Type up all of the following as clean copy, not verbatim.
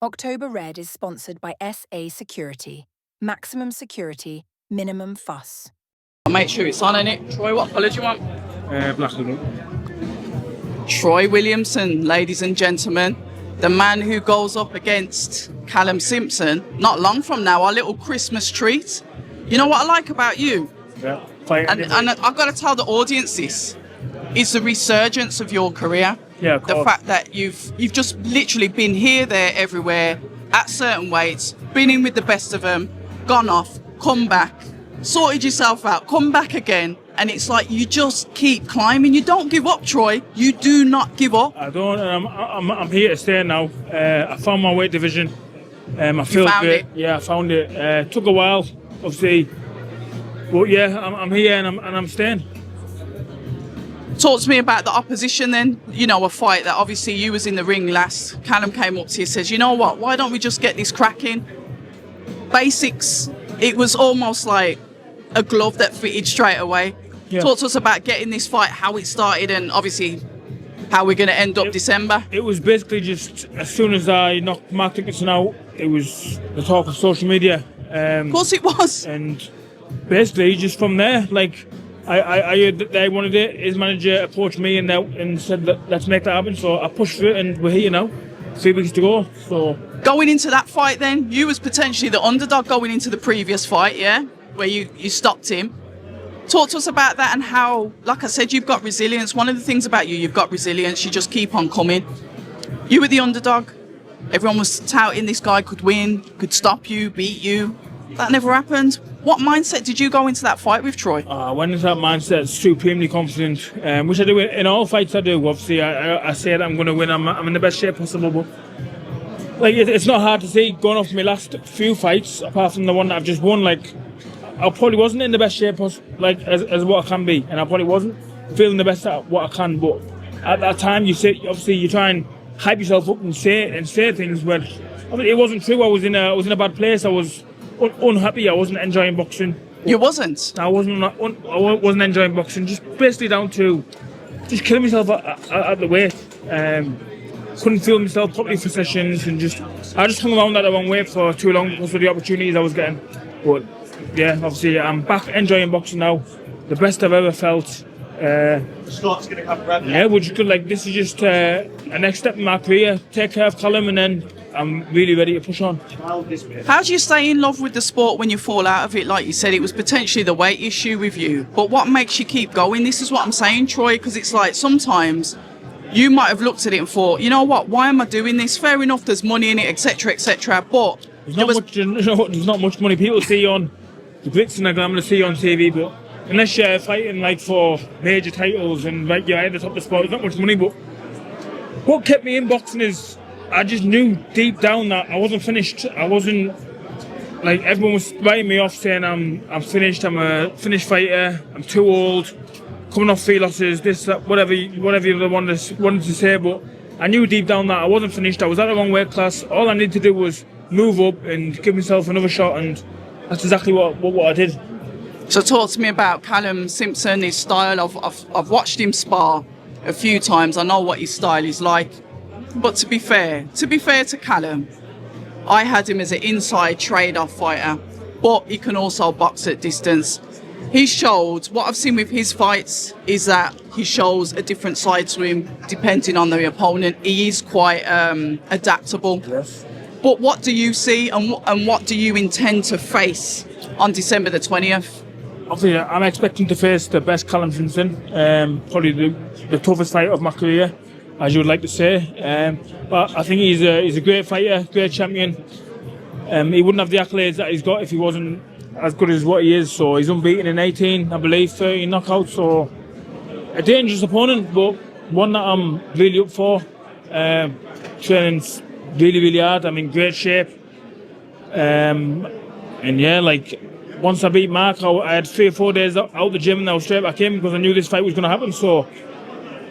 October Red is sponsored by SA Security. Maximum security, minimum fuss. I'll make sure it's on, innit? Troy, what colour do you want? Black and blue. Troy Williamson, ladies and gentlemen. The man who goes up against Callum Simpson, not long from now, our little Christmas treat. You know what I like about you? Yeah. And I've got to tell the audience this. It's the resurgence of your career. Yeah, of the course. fact that you've just literally been here, there, everywhere, at certain weights, been in with the best of them, gone off, come back, sorted yourself out, come back again, and it's like you just keep climbing. You don't give up, Troy. You do not give up. I don't. I'm here to stay now. I found my weight division. I feel found great. it? Yeah, I found it. Took a while, obviously, but yeah, I'm here and I'm staying. Talk to me about the opposition then. You know, a fight that obviously you was in the ring last. Callum came up to you, says, you know what, why don't we just get this cracking? Basics. It was almost like a glove that fitted straight away. Yeah. Talk to us about getting this fight, how it started, and obviously how we're going to end up December. It was basically just as soon as I knocked Mark Dickinson out, it was the talk of social media. Of course it was. And basically just from there, like, I heard that they wanted it. His manager approached me and said that let's make that happen. So I pushed through it and we're here now. 3 weeks to go. So going into that fight then, you was potentially the underdog going into the previous fight, yeah? Where you stopped him. Talk to us about that and how, like I said, you've got resilience. One of the things about you've got resilience. You just keep on coming. You were the underdog. Everyone was touting this guy could win, could stop you, beat you. That never happened. What mindset did you go into that fight with, Troy? I went into that mindset supremely confident, which I do in all fights I do. Obviously, I say that I'm going to win. I'm in the best shape possible. But like, it's not hard to see going off my last few fights, apart from the one that I've just won. Like, I probably wasn't in the best shape as what I can be, and I probably wasn't feeling the best at what I can. But at that time, you try and hype yourself up and say things. But I mean, it wasn't true. I was in a bad place. I was unhappy. I wasn't enjoying boxing. You wasn't? I wasn't enjoying boxing. Just basically down to just killing myself at the weight. Couldn't feel myself properly for sessions, and I just hung around at the wrong weight for too long because of the opportunities I was getting. But yeah, obviously I'm back enjoying boxing now. The best I've ever felt. Scott's going to come around. Yeah, we're just good. Like, this is just a next step in my career. Take care of Callum, and then I'm really ready to push on. How do you stay in love with the sport when you fall out of it? Like you said, it was potentially the weight issue with you. But what makes you keep going? This is what I'm saying, Troy, because it's like sometimes you might have looked at it and thought, you know what, why am I doing this? Fair enough, there's money in it, etc., etc. But there's not much money. People see on the glitz and the glamour, see on TV, but unless you're fighting like for major titles and like you're at the top of the sport, there's not much money. But what kept me in boxing is I just knew deep down that I wasn't finished. I wasn't, like, everyone was writing me off saying I'm finished, I'm a finished fighter, I'm too old, coming off 3 losses, this, that, whatever you wanted to say. But I knew deep down that I wasn't finished. I was at the wrong weight class. All I needed to do was move up and give myself another shot, and that's exactly what I did. So talk to me about Callum Simpson, his style. I've watched him spar a few times. I know what his style is like. But to be fair to Callum, I had him as an inside trade-off fighter, but he can also box at distance. He showed, what I've seen with his fights is that he shows a different side to him depending on the opponent. He is quite adaptable. Yes. But what do you see and what do you intend to face on December the 20th? Obviously, I'm expecting to face the best Callum Simpson, probably the toughest fight of my career, as you would like to say. But I think he's a great fighter, great champion. He wouldn't have the accolades that he's got if he wasn't as good as what he is. So he's unbeaten in 18, I believe, 13 knockouts. So a dangerous opponent, but one that I'm really up for. Training really, really hard. I'm in great shape. And yeah, like, once I beat Mark, I had 3 or 4 days out the gym and I was straight back in because I knew this fight was going to happen. So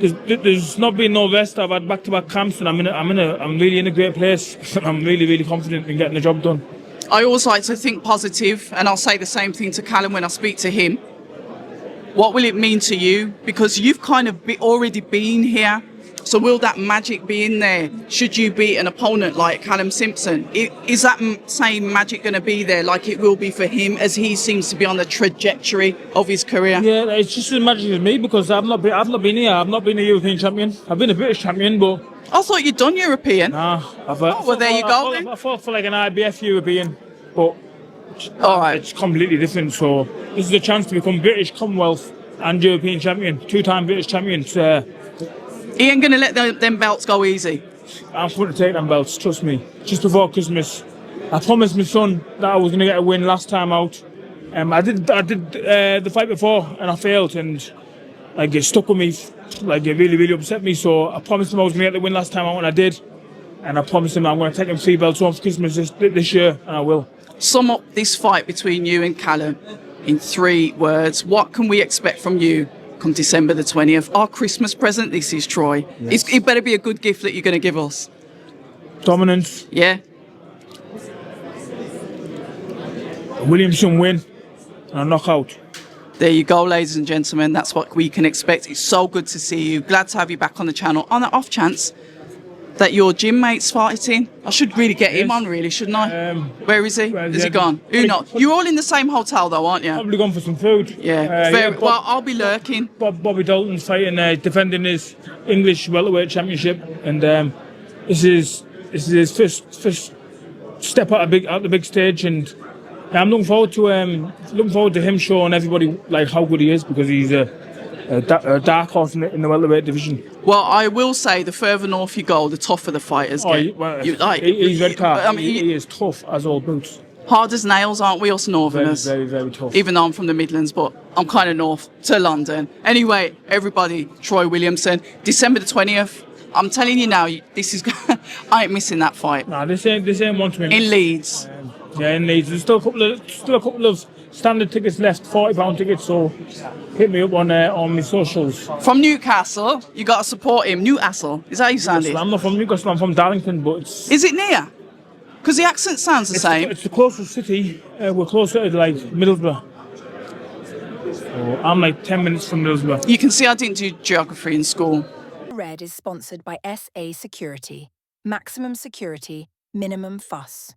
there's not been no rest. I've had back-to-back camps, and I'm really in a great place. I'm really, really confident in getting the job done. I always like to think positive, and I'll say the same thing to Callum when I speak to him. What will it mean to you? Because you've kind of already been here. So So will that magic be in there? Should you beat an opponent like Callum Simpson? Is that same magic going to be there like it will be for him as he seems to be on the trajectory of his career? Yeah, it's just as magic as me because I've not been here. I've not been a European champion. I've been a British champion, but I thought you'd done European. nah. Well, there you go then. I fought for like an IBF European, but All right. it's completely different. So this is a chance to become British, Commonwealth, and European champion, 2-time British champion. He ain't going to let them belts go easy. I'm going to take them belts, trust me. Just before Christmas, I promised my son that I was going to get a win last time out. I did the fight before and I failed, and like it stuck with me, like it really, really upset me. So I promised him I was going to get the win last time out, and I did. And I promised him I'm going to take him 3 belts home for Christmas this year, and I will. Sum up this fight between you and Callum in 3 words. What can we expect from you come December the 20th? Our Christmas present, this is Troy. Yes. It better be a good gift that you're going to give us. Dominance, Yeah? a Williamson win, and a knockout. There you go, ladies and gentlemen. That's what we can expect. It's so good to see you. Glad to have you back on the channel. On the off chance that your gym mate's fighting, I should really get him Yes. on, really, shouldn't I? Where is he? well, Is he yeah, gone? Who knows? You're all in the same hotel, though, aren't you? Probably gone for some food. Yeah. Well, I'll be lurking. Bobby Dalton's fighting, defending his English welterweight championship, and this is his first step at the big stage, and I'm looking forward to him showing everybody like how good he is, because he's a dark horse in the welterweight division. Well, I will say the further north you go, the tougher the fighters get. He's red car. I mean, he is tough as all boots. hard as nails, aren't we, us Northerners? Very, very tough. Even though I'm from the Midlands, but I'm kind of north to London. Anyway, everybody, Troy Williamson, December the 20th. I'm telling you now, this is. I ain't missing that fight. Nah, this ain't one to win. In Leeds. Yeah, in Leeds. There's still a couple of standard tickets left, £40 tickets. So hit me up on my socials. From Newcastle, you got to support him. Newcastle, is that how you sound it? I'm not from Newcastle. I'm from Darlington, but Is it near? Because the accent sounds the same. It's the closest city. We're closer to like Middlesbrough. So I'm like 10 minutes from Middlesbrough. You can see I didn't do geography in school. Red is sponsored by SA Security. Maximum security, minimum fuss.